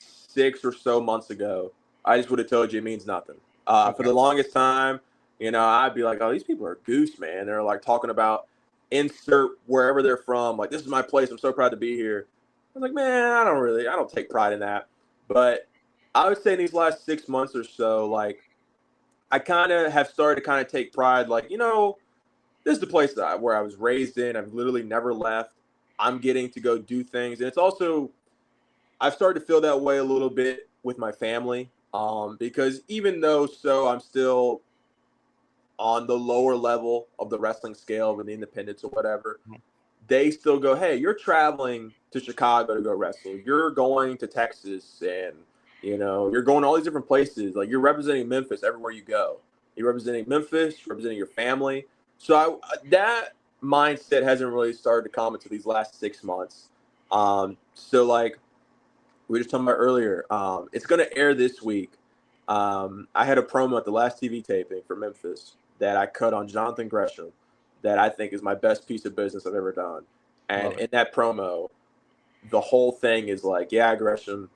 Speaker 2: 6 or so months ago, I just would have told you it means nothing. For
Speaker 1: Okay.
Speaker 2: the longest time, I'd be like, "Oh, these people are goose, man." They're like talking about insert wherever they're from. Like, this is my place. I'm so proud to be here. I was like, man, I don't take pride in that. But I would say in these last 6 months or so, like, I kind of have started to kind of take pride. Like, this is the place where I was raised in. I've literally never left. I'm getting to go do things, and it's also I've started to feel that way a little bit with my family, because even though I'm still on the lower level of the wrestling scale with the independents or whatever,
Speaker 1: Mhm.
Speaker 2: they still go, hey, you're traveling to Chicago to go wrestle. You're going to Texas and, you're going to all these different places. Like you're representing Memphis everywhere you go. You're representing Memphis, you're representing your family. So that mindset hasn't really started to come into these last 6 months. So like, we were just talking about earlier. It's going to air this week. I had a promo at the last TV taping for Memphis that I cut on Jonathan Gresham that I think is my best piece of business I've ever done. And
Speaker 1: Love it.
Speaker 2: in that promo, the whole thing is like, yeah, Gresham,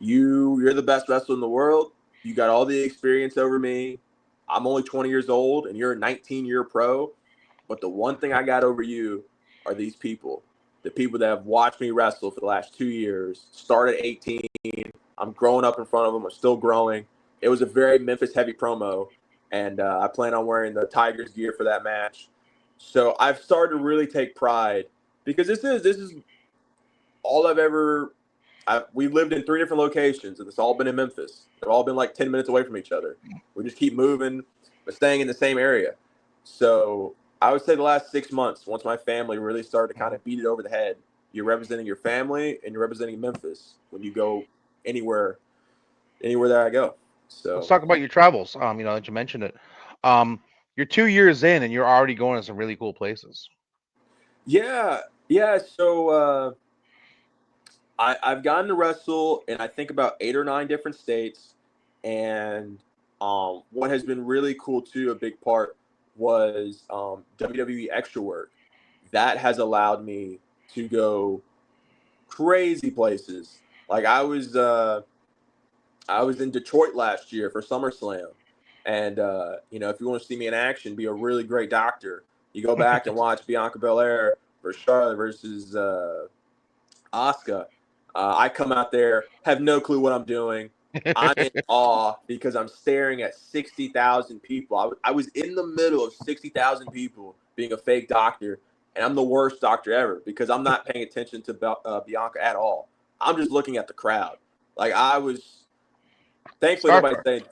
Speaker 2: you're the best wrestler in the world. You got all the experience over me. I'm only 20 years old and you're a 19-year pro. But the one thing I got over you are these people. The people that have watched me wrestle for the last 2 years, start at 18. I'm growing up in front of them. I'm still growing. It was a very Memphis heavy promo. And I plan on wearing the Tigers gear for that match. So I've started to really take pride because this is all I've ever we lived in 3 different locations, and it's all been in Memphis. They've all been like 10 minutes away from each other. We just keep moving, but staying in the same area. So I would say the last 6 months, once my family really started to kind
Speaker 1: Mhm.
Speaker 2: of beat it over the head, you're representing your family and you're representing Memphis when you go anywhere, anywhere that I go.
Speaker 1: Let's
Speaker 2: So
Speaker 1: talk about your travels. That you mentioned it. Um, you're 2 years in, and you're already going to some really cool places.
Speaker 2: yeah, yeah. So I've gotten to wrestle in I think about 8 or 9 different states, and what has been really cool too, a big part was WWE extra work. That has allowed me to go crazy places. Like I was in Detroit last year for SummerSlam, and if you want to see me in action, be a really great doctor. You go back and watch Bianca Belair versus Charlotte versus Asuka. I come out there, have no clue what I'm doing. I'm in awe because I'm staring at 60,000 people. I was in the middle of 60,000 people being a fake doctor, and I'm the worst doctor ever because I'm not paying attention to Bianca at all. I'm just looking at the crowd. Like I was, thankfully,
Speaker 1: Starstruck.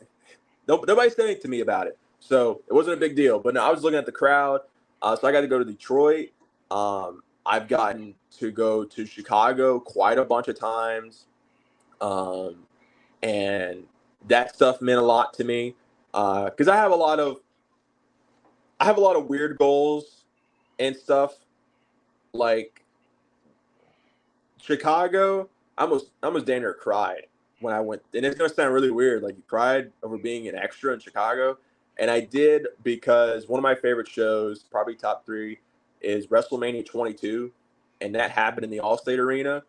Speaker 2: nobody said anything to me about it, so it wasn't a big deal. But no, I was looking at the crowd. So I got to go to Detroit. I've gotten to go to Chicago quite a bunch of times, um, and that stuff meant a lot to me because I have a lot of I have a lot of weird goals and stuff. Like Chicago, I almost damn near cried when I went, and it's gonna sound really weird. Like you cried over being an extra in Chicago, and I did because one of my favorite shows, probably top three, is WrestleMania 22, and that happened in the Allstate Arena,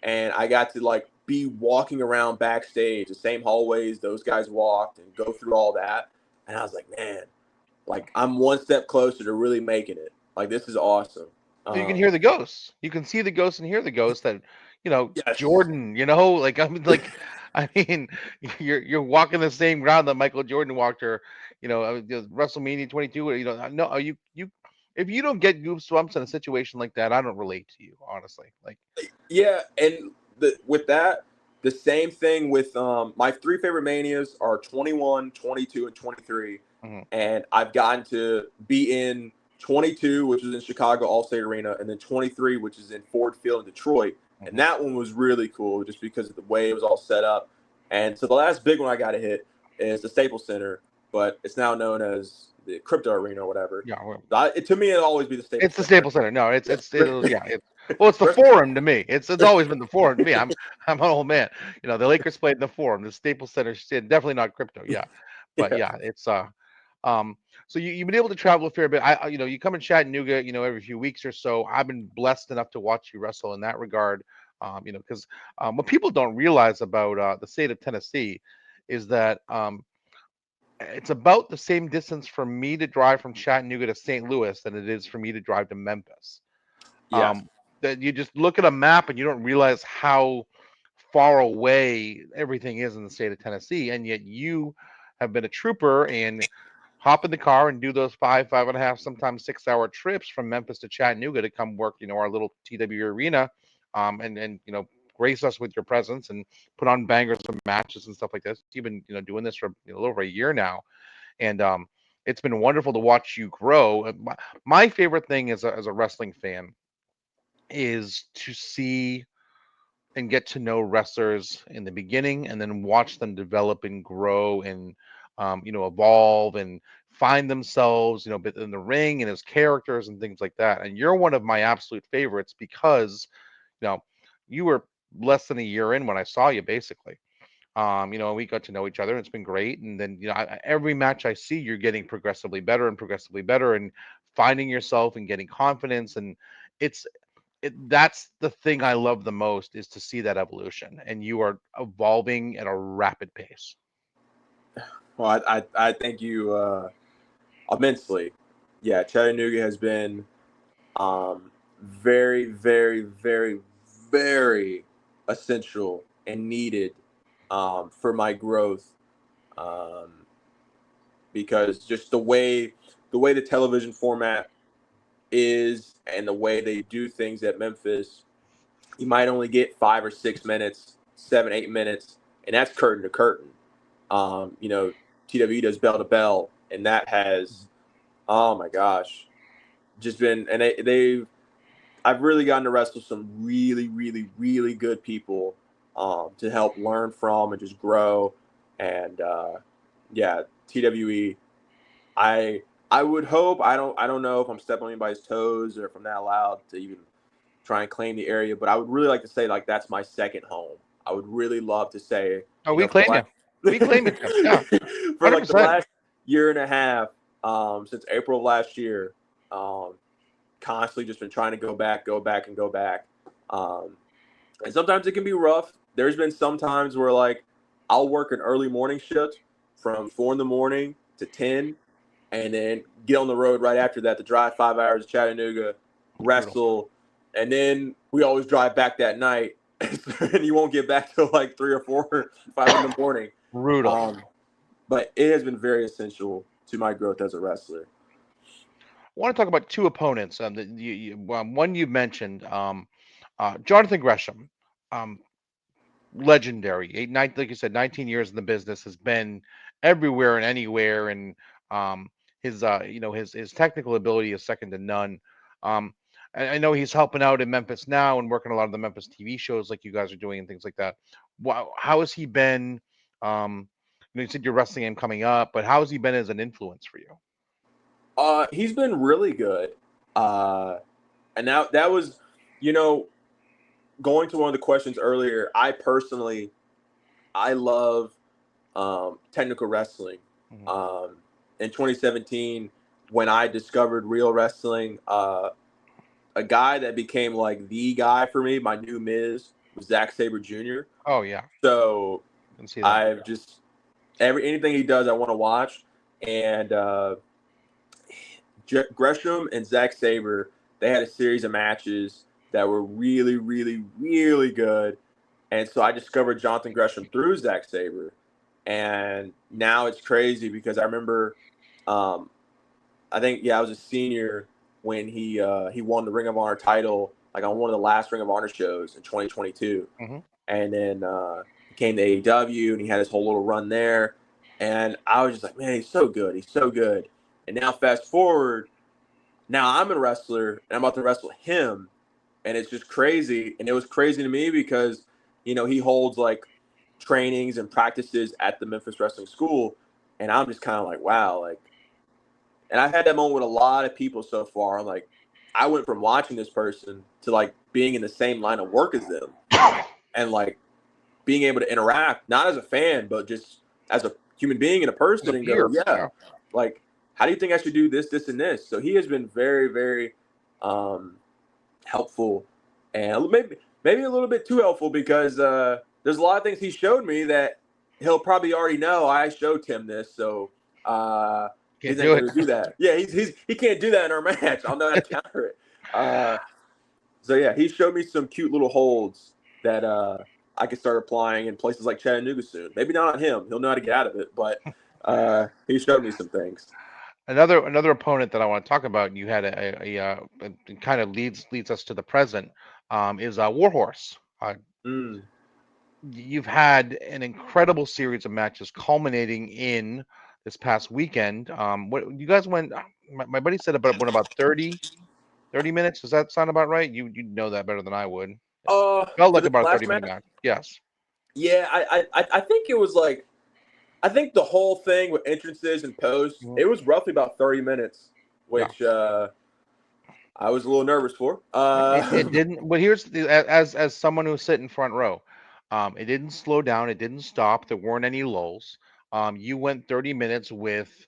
Speaker 2: and I got to like be walking around backstage, the same hallways those guys walked, and go through all that, and I was like, man, like I'm one step closer to really making it. Like this is awesome.
Speaker 1: You can
Speaker 2: Um,
Speaker 1: hear the ghosts. You can see the ghosts and hear the ghosts that,
Speaker 2: yes,
Speaker 1: Jordan, like, I mean, like, I mean, you're walking the same ground that Michael Jordan walked, or, WrestleMania 22, no, if you don't get goosebumps in a situation like that, I don't relate to you, honestly. Like,
Speaker 2: yeah, and with that, the same thing with my three favorite manias are 21, 22, and 23.
Speaker 1: mhm,
Speaker 2: And I've gotten to be in 22, which is in Chicago Allstate Arena, and then 23, which is in Ford Field in Detroit. And
Speaker 1: mhm.
Speaker 2: that one was really cool just because of the way it was all set up. And so the last big one I got to hit is the Staples Center, but it's now known as the Crypto Arena or whatever.
Speaker 1: Yeah, well,
Speaker 2: To me, it'll always be the Staples
Speaker 1: it's the
Speaker 2: Center.
Speaker 1: Staples Center. No,
Speaker 2: Yeah.
Speaker 1: well, it's the
Speaker 2: Rest-
Speaker 1: Forum to me. It's always been the Forum to me. I'm an old man. The Lakers played in the Forum. The Staples Center, definitely not crypto. Yeah, but
Speaker 2: yeah.
Speaker 1: yeah, it's um. So you've been able to travel a fair bit. You come in Chattanooga, every few weeks or so. I've been blessed enough to watch you wrestle in that regard. Because what people don't realize about the state of Tennessee is that it's about the same distance for me to drive from Chattanooga to St. Louis than it is for me to drive to Memphis.
Speaker 2: Yeah.
Speaker 1: um, that you just look at a map and you don't realize how far away everything is in the state of Tennessee, and yet you have been a trooper and hop in the car and do those 5.5, sometimes 6 hour trips from Memphis to Chattanooga to come work, our little TW arena, and grace us with your presence and put on bangers and matches and stuff like this. You've been doing this for a little over a year now, and it's been wonderful to watch you grow. My favorite thing as a wrestling fan is to see and get to know wrestlers in the beginning and then watch them develop and grow and evolve and find themselves but in the ring and as characters and things like that. And you're one of my absolute favorites because you know you were less than a year in when I saw you, basically. We got to know each other. And it's been great. And then every match I see, you're getting progressively better and finding yourself and getting confidence. And it's that's the thing I love the most, is to see that evolution, and you are evolving at a rapid pace.
Speaker 2: Well, I thank you immensely. Yeah, Chattanooga has been very, very, very, very essential and needed for my growth um, because just the way the television format is and the way they do things at Memphis, you might only get 5 or 6 minutes, 7, 8 minutes, and that's curtain to curtain. You know, TW does bell to bell, and that has, oh my gosh, just been, and I've really gotten to wrestle some really, really, really good people to help learn from and just grow. And yeah, TWE, I I would hope I don't know if I'm stepping on anybody's toes or if I'm not allowed to even try and claim the area, but I would really like to say like that's my second home. I would really love to say,
Speaker 1: Oh, we
Speaker 2: for the
Speaker 1: claim you.
Speaker 2: last
Speaker 1: We claim it, Tim. Yeah,
Speaker 2: for like the
Speaker 1: 100%.
Speaker 2: last year and a half, since April of last year, um, constantly just been trying to go back, go back, and go back. Um, and sometimes it can be rough. There's been some times where like I'll work an early morning shift from 4 in the morning to 10, and then get on the road right after that to drive 5 hours to Chattanooga,
Speaker 1: Brutal.
Speaker 2: wrestle, and then we always drive back that night, and you won't get back till like 3 or 4, 5 in the morning.
Speaker 1: Brutal.
Speaker 2: Um, but it has been very essential to my growth as a wrestler.
Speaker 1: I want to talk about two opponents. One you mentioned, Jonathan Gresham, um, legendary. Like you said, 19 years in the business, has been everywhere and anywhere, and um, his technical ability is second to none. I know he's helping out in Memphis now and working a lot of the Memphis TV shows like you guys are doing and things like that. Wow, how has he been? You said your wrestling game coming up, but how has he been as an influence for you?
Speaker 2: He's been really good. Uh, and that was, you know, going to one of the questions earlier. I love technical wrestling.
Speaker 1: Mhm.
Speaker 2: Um, in 2017, when I discovered real wrestling, a guy that became like the guy for me, my new Miz, was Zack Sabre Jr.
Speaker 1: Oh yeah,
Speaker 2: So
Speaker 1: can see that.
Speaker 2: I've just anything he does, I want to watch. And Gresham and Zack Sabre, they had a series of matches that were really, really, really good. And so I discovered Jonathan Gresham through Zack Sabre. And now it's crazy because I remember, um, I think, yeah, I was a senior when he won the Ring of Honor title, like on one of the last Ring of Honor shows in 2022.
Speaker 1: Hmm.
Speaker 2: And then he came to AEW and he had his whole little run there. And I was just like, man, he's so good. He's so good. And now fast forward, now I'm a wrestler and I'm about to wrestle him, and it's just crazy. And it was crazy to me because, he holds like trainings and practices at the Memphis Wrestling School, and I'm just kind of like, wow, like. And I've had that moment with a lot of people so far. I'm like, I went from watching this person to like being in the same line of work as them, and like being able to interact, not as a fan, but just as a human being and a
Speaker 1: As
Speaker 2: person,
Speaker 1: a
Speaker 2: and go,
Speaker 1: peer,
Speaker 2: yeah,
Speaker 1: yeah.
Speaker 2: like, how do you think I should do this, this, and this? So he has been very, very um, helpful, and maybe a little bit too helpful because there's a lot of things he showed me that he'll probably already know. I showed Tim this, so
Speaker 1: Can't
Speaker 2: he's not
Speaker 1: do it.
Speaker 2: going to do that. Yeah, he can't do that in our match. I'll know how to counter it. Uh, so yeah, he showed me some cute little holds that I could start applying in places like Chattanooga soon. Maybe not on him; he'll know how to get out of it. But he showed me some things.
Speaker 1: Another opponent that I want to talk about, and you had it kind of leads us to the present, is Warhorse.
Speaker 2: Mm.
Speaker 1: You've had an incredible series of matches culminating in this past weekend. What you guys went? My buddy said about 30 minutes. Does that sound about right? You know that better than I would. It felt
Speaker 2: For
Speaker 1: like
Speaker 2: this
Speaker 1: about a
Speaker 2: last
Speaker 1: 30-minute
Speaker 2: match,
Speaker 1: match. Yes.
Speaker 2: yeah, I think it was like I think the whole thing with entrances and posts,
Speaker 1: Mhm.
Speaker 2: it was roughly about 30 minutes,
Speaker 1: Yeah.
Speaker 2: which I was a little nervous for.
Speaker 1: It didn't. But here's as someone who's sitting front row, it didn't slow down. It didn't stop. There weren't any lulls. You went 30 minutes with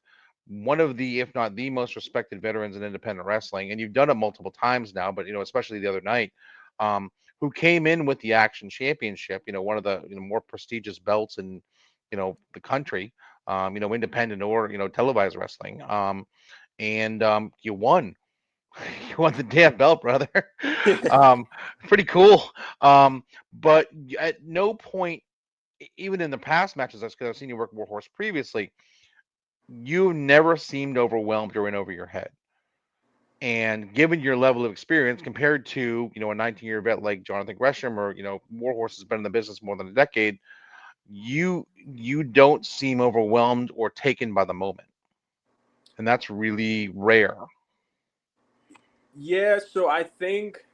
Speaker 1: one of the, if not the most respected veterans in independent wrestling, and you've done it multiple times now. But especially the other night, um, who came in with the Action Championship. One of the more prestigious belts in the country. Independent or televised wrestling. And you won. You won the damn belt, brother. Um, Pretty cool. But at no point, even in the past matches, that's because I've seen you work Warhorse previously, you never seemed overwhelmed or in over your head. And given your level of experience compared to, a 19-year vet like Jonathan Gresham or, Warhorse has been in the business more than a decade, you don't seem overwhelmed or taken by the moment. And that's really rare.
Speaker 2: Yeah, so I think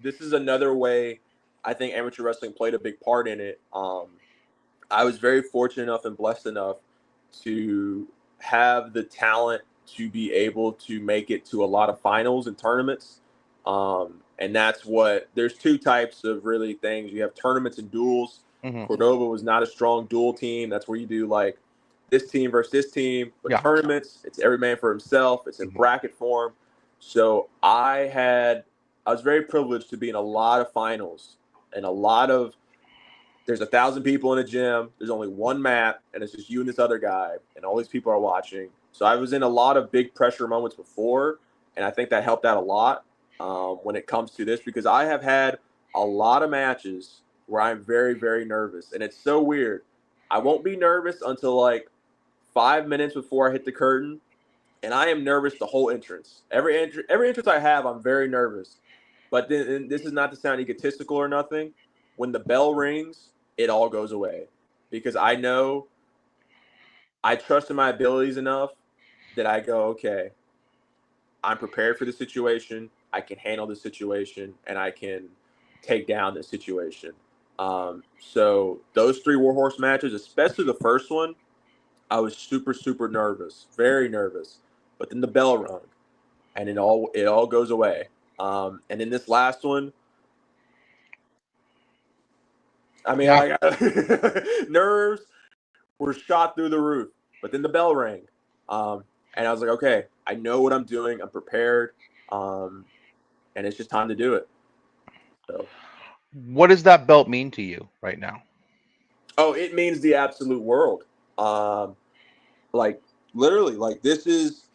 Speaker 2: this is another way I think amateur wrestling played a big part in it. I was very fortunate enough and blessed enough to have the talent to be able to make it to a lot of finals and tournaments. And that's what there's two types of really things. You have tournaments and duels.
Speaker 1: Hmm.
Speaker 2: Cordova was not a strong dual team. That's where you do like this team versus this team. But
Speaker 1: Yeah.
Speaker 2: tournaments, it's every man for himself. It's in
Speaker 1: Hmm.
Speaker 2: bracket form. So I was very privileged to be in a lot of finals and a lot of there's 1,000 people in a gym. There's only one mat, and it's just you and this other guy, and all these people are watching. So I was in a lot of big pressure moments before, and I think that helped out a lot when it comes to this because I have had a lot of matches where I'm very, very nervous, and it's so weird. I won't be nervous until like 5 minutes before I hit the curtain, and I am nervous the whole entrance. Every entrance I have, I'm very nervous. But then and this is not to sound egotistical or nothing. When the bell rings, it all goes away because I know I trust in my abilities enough that I go, okay, I'm prepared for the situation. I can handle the situation, and I can take down the situation. So those three Warhorse matches, especially the first one, I was super, super nervous, very nervous. but then the bell rung, and it all goes away. And in this last one, I mean,
Speaker 1: Yeah.
Speaker 2: like nerves were shot through the roof, but then the bell rang, and I was like, okay, I know what I'm doing. I'm prepared, um, and it's just time to do it. So,
Speaker 1: What does that belt mean to you right now?
Speaker 2: oh, it means the absolute world. Um, like literally, like this is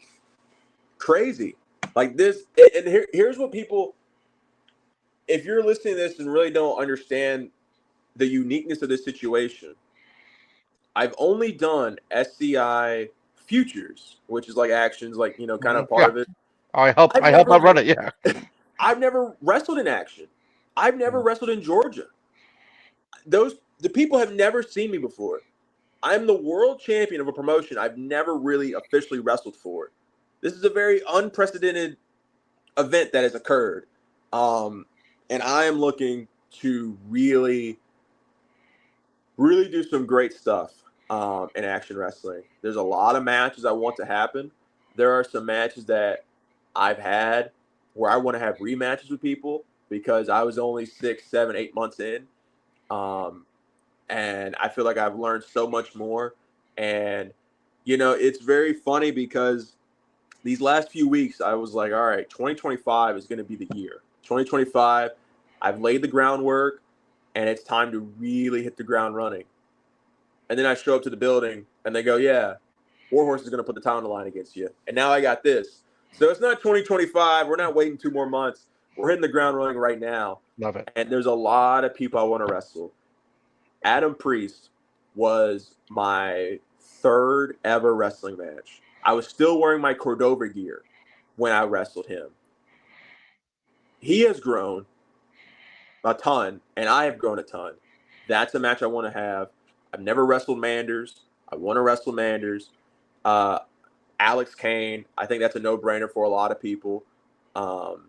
Speaker 2: crazy. Like this, and here's what people. If you're listening to this and really don't understand the uniqueness of this situation, I've only done SCI futures, which is like actions, like kind of part
Speaker 1: Yeah.
Speaker 2: of it. I've
Speaker 1: I help
Speaker 2: never,
Speaker 1: out run it. Yeah.
Speaker 2: I've never wrestled in action. I've never
Speaker 1: Mm.
Speaker 2: wrestled in Georgia. The people have never seen me before. I'm the world champion of a promotion I've never really officially wrestled for. This is a very unprecedented event that has occurred, um, and I am looking to really do some great stuff in action wrestling. There's a lot of matches I want to happen. There are some matches that I've had where I want to have rematches with people because I was only 6, 7, 8 months in. Um, and I feel like I've learned so much more. And, it's very funny because these last few weeks, I was like, all right, 2025 is going to be the year. 2025, I've laid the groundwork and it's time to really hit the ground running. And then I show up to the building and they go, yeah, Warhorse is going to put the title on the line against you. And now I got this. So it's not 2025. We're not waiting 2 more months. We're hitting the ground running right now.
Speaker 1: Love it.
Speaker 2: And there's a lot of people I want to wrestle. Adam Priest was my third ever wrestling match. I was still wearing my Cordova gear when I wrestled him. He has grown a ton, and I have grown a ton. That's a match I want to have. I've never wrestled Manders. I want to wrestle Manders. Uh, Alex Kane. I think that's a no-brainer for a lot of people. Um,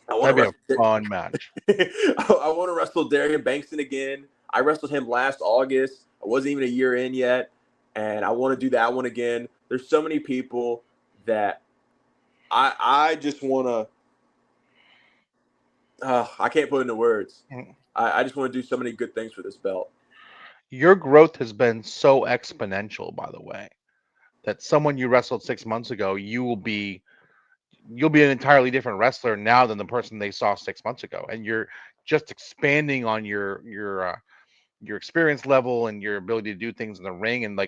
Speaker 2: I want to
Speaker 1: That'd be a
Speaker 2: wrestle.
Speaker 1: fun match.
Speaker 2: I want to wrestle Darian Bankston again. I wrestled him last August. I wasn't even a year in yet, and I want to do that one again. There's so many people that I just want to. I can't put into words.
Speaker 1: Mm.
Speaker 2: I just want to do so many good things for this belt.
Speaker 1: Your growth has been so exponential, by the way, that someone you wrestled 6 months ago, you'll be an entirely different wrestler now than the person they saw 6 months ago, and you're just expanding on your experience level and your ability to do things in the ring. And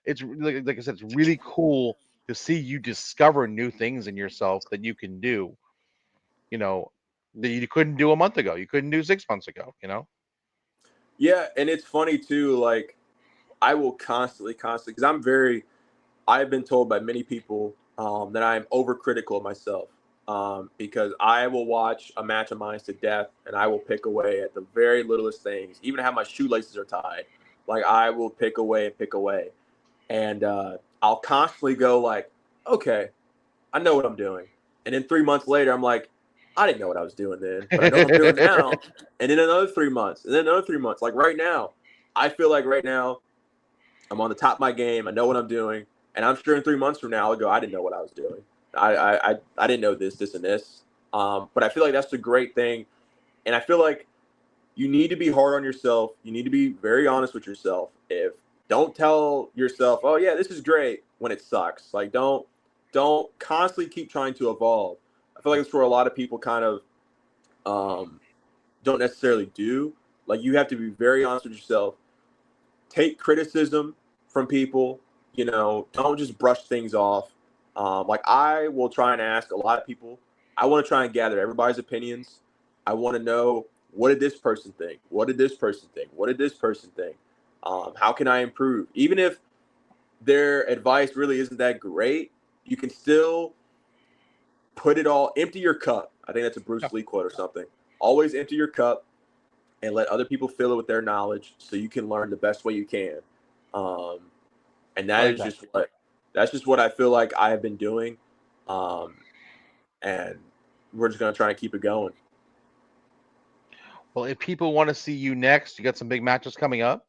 Speaker 1: it's really, like I said, it's really cool to see you discover new things in yourself that you can do. You know, that you couldn't do a month ago, you couldn't do 6 months ago.
Speaker 2: Yeah, and it's funny too. Like I will constantly, because I've been told by many people that I'm overcritical of myself because I will watch a match of mine to death and I will pick away at the very littlest things, even how my shoelaces are tied. Like I will pick away and pick away, and I'll constantly go like, okay, I know what I'm doing, and then 3 months later, I'm like, I didn't know what I was doing then, but I know what I'm doing now. And then another 3 months, and then another 3 months. Like right now, I feel like right now I'm on the top of my game. I know what I'm doing, and I'm sure in 3 months from now I'll go. I didn't know what I was doing. I didn't know this, and this. But I feel like that's the great thing, and I feel like you need to be hard on yourself. You need to be very honest with yourself. If don't tell yourself, oh yeah, this is great when it sucks. Like don't constantly keep trying to evolve. I feel like it's where a lot of people kind of um, don't necessarily do. Like you have to be very honest with yourself, take criticism from people. Don't just brush things off. Like I will try and ask a lot of people. I want to try and gather everybody's opinions. I want to know, what did this person think? What did this person think? What did this person think? How can I improve? Even if their advice really isn't that great, you can still put it all, empty your cup. I think that's a
Speaker 1: Yeah,
Speaker 2: Bruce Lee quote or something. Always empty your cup and let other people fill it with their knowledge so you can learn the best way you can. Um, and
Speaker 1: I
Speaker 2: that
Speaker 1: like
Speaker 2: is
Speaker 1: that.
Speaker 2: just what I feel like I have been doing. Um, and we're just gonna try and keep it going.
Speaker 1: Well, if people want to see you next, you got some big matches coming up.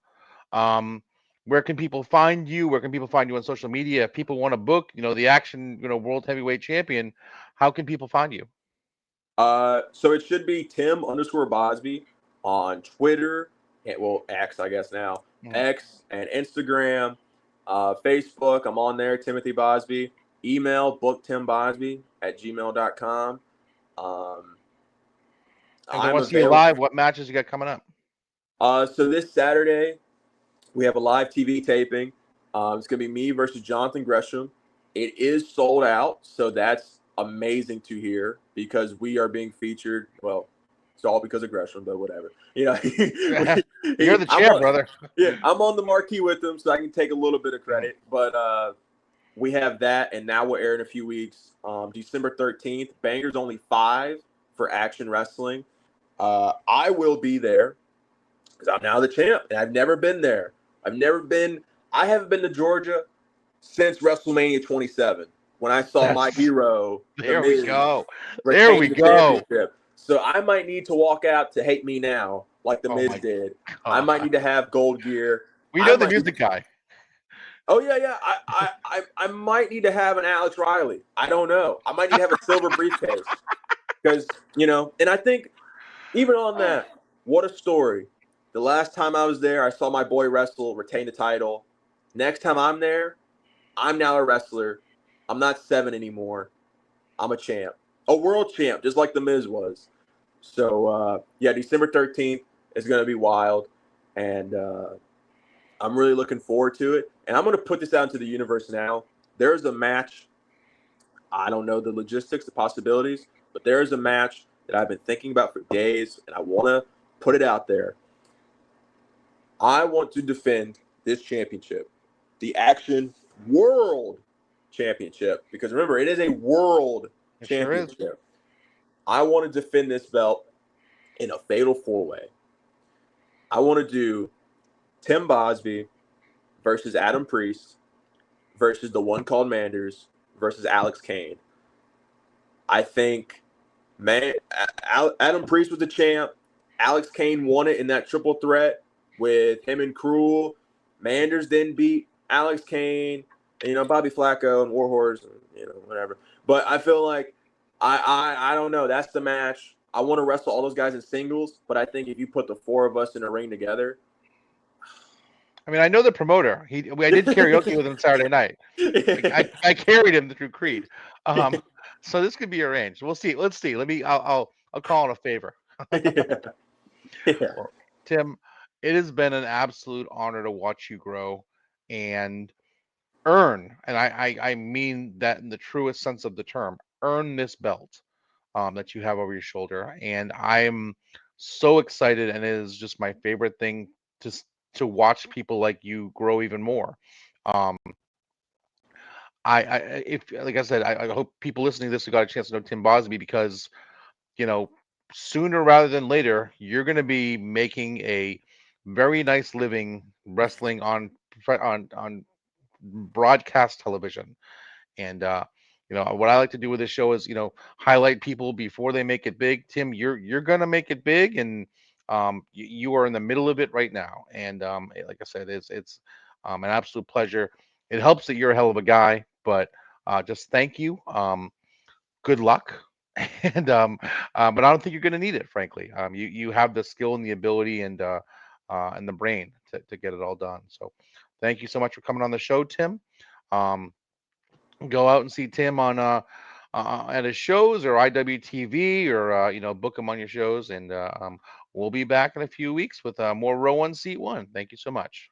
Speaker 1: Um, Where can people find you? Where can people find you on social media? If people want to book, the Action, World Heavyweight Champion, how can people find you?
Speaker 2: So it should be Tim underscore Bosby on Twitter, well, X, I guess now,
Speaker 1: Mm.
Speaker 2: X and Instagram, Facebook. I'm on there, Timothy Bosby. Email booktimbosby@gmail.com. Um,
Speaker 1: If they
Speaker 2: I'm
Speaker 1: want to see you
Speaker 2: available.
Speaker 1: live, what matches you got coming up?
Speaker 2: So this Saturday, we have a live TV taping. It's going to be me versus Jonathan Gresham. It is sold out, so that's amazing to hear because we are being featured. Well, it's all because of Gresham, but whatever.
Speaker 1: You're the
Speaker 2: I'm
Speaker 1: champ,
Speaker 2: on.
Speaker 1: brother.
Speaker 2: Yeah, I'm on the marquee with him, so I can take a little bit of credit. But we have that, and now we'll air in a few weeks. December 13th, Bangers Only 5 for Action Wrestling. I will be there because I'm now the champ, and I've never been there. I've never been. I haven't been to Georgia since WrestleMania 27 when I saw my
Speaker 1: That's
Speaker 2: hero, The
Speaker 1: There we
Speaker 2: Miz,
Speaker 1: go. There we
Speaker 2: retain the
Speaker 1: go.
Speaker 2: championship. So I might need to walk out to Hate Me Now like The
Speaker 1: Oh
Speaker 2: Miz
Speaker 1: my
Speaker 2: did. I might
Speaker 1: God.
Speaker 2: need to have gold gear.
Speaker 1: We
Speaker 2: I
Speaker 1: know the
Speaker 2: might.
Speaker 1: music guy.
Speaker 2: Oh yeah, yeah. I might need to have an Alex Riley. I don't know. I might need to have a silver briefcase because And I think even on that, what a story. The last time I was there, I saw my boy wrestle, retain the title. Next time I'm there, I'm now a wrestler. I'm not 7 anymore. I'm a champ, a world champ, just like The Miz was. So, yeah, December 13th is going to be wild. And I'm really looking forward to it. And I'm going to put this out into the universe now. There's a match. I don't know the logistics, the possibilities, but there is a match that I've been thinking about for days, and I want to put it out there. I want to defend this championship, the Action World Championship, because remember, it is a world
Speaker 1: It sure is.
Speaker 2: championship. I want to defend this belt in a fatal 4-way. I want to do Tim Bosby versus Adam Priest versus the one called Manders versus Alex Kane. I think, man, Adam Priest was the champ. Alex Kane won it in that triple threat with him and Cruel. Manders then beat Alex Kane, and, Bobby Flacco and Warhorse, and, whatever. But I feel like I don't know. That's the match. I want to wrestle all those guys in singles, but I think if you put the 4 of us in a ring together,
Speaker 1: I mean, I know the promoter. I did karaoke with him Saturday night. I carried him through Creed. Um, so this could be arranged. We'll see. Let's see. I'll call it a favor.
Speaker 2: yeah, yeah,
Speaker 1: Well, Tim, it has been an absolute honor to watch you grow and earn, and I mean that in the truest sense of the term, earn this belt that you have over your shoulder. And I'm so excited, and it is just my favorite thing to watch people like you grow even more. Um, if like I said, I hope people listening to this have got a chance to know Tim Bosby because you know sooner rather than later you're going to be making a very nice living wrestling on broadcast television. And what I like to do with this show is highlight people before they make it big. Tim, you're gonna make it big, and you are in the middle of it right now. And like I said, it's an absolute pleasure. It helps that you're a hell of a guy, but just thank you. Good luck. But I don't think you're gonna need it, frankly. You have the skill and the ability and the brain to get it all done. So thank you so much for coming on the show, Tim. Um, Go out and see Tim on at his shows or IWTV or book him on your shows. And we'll be back in a few weeks with more row one seat one. Thank you so much.